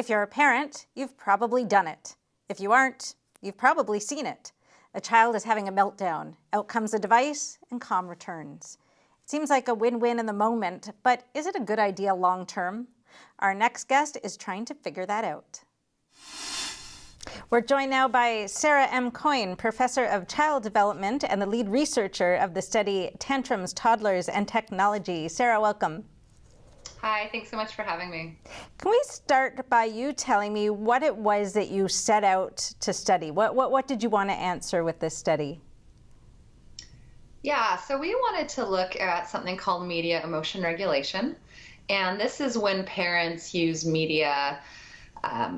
If you're a parent, you've probably done it. If you aren't, you've probably seen it. A child is having a meltdown. Out comes a device, and calm returns. It seems like a win-win in the moment, but is it a good idea long-term? Our next guest is trying to figure that out. We're joined now by Sarah M. Coyne, Professor of Child Development and the lead researcher of the study Tantrums, Toddlers and Technology. Sarah, welcome. Hi, thanks so much for having me. Can we start by you telling me what it was that you set out to study? What did you want to answer with this study? Yeah, so we wanted to look at something called media emotion regulation. And this is when parents use media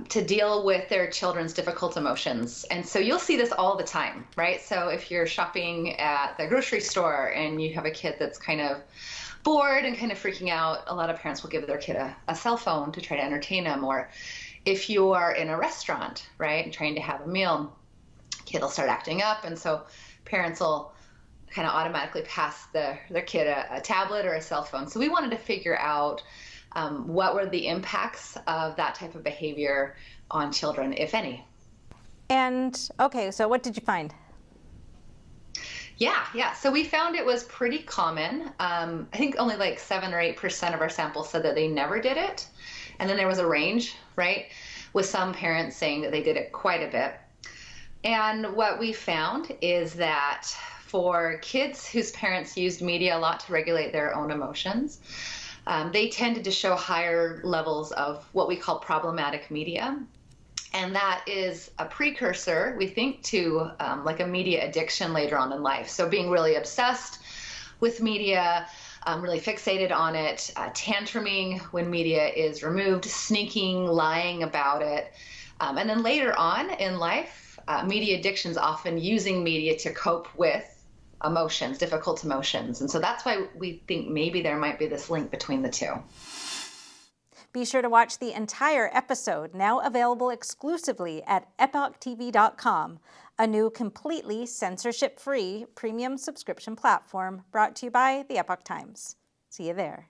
to deal with their children's difficult emotions. And so you'll see this all the time, right? So if you're shopping at the grocery store and you have a kid that's kind of bored and kind of freaking out, a lot of parents will give their kid a cell phone to try to entertain them. Or if you are in a restaurant, right, and trying to have a meal, kid will start acting up. And so parents will kind of automatically pass their kid a tablet or a cell phone. So we wanted to figure out what were the impacts of that type of behavior on children, if any. And okay, so what did you find? Yeah. So we found it was pretty common. I think only like 7 or 8% of our samples said that they never did it. And then there was a range, right, with some parents saying that they did it quite a bit. And what we found is that for kids whose parents used media a lot to regulate their own emotions, they tended to show higher levels of what we call problematic media. And that is a precursor, we think, to like a media addiction later on in life. So being really obsessed with media, really fixated on it, tantruming when media is removed, sneaking, lying about it. And then later on in life, media addictions often using media to cope with emotions, difficult emotions. And so that's why we think maybe there might be this link between the two. Be sure to watch the entire episode, now available exclusively at EpochTV.com, a new completely censorship-free premium subscription platform brought to you by the Epoch Times. See you there.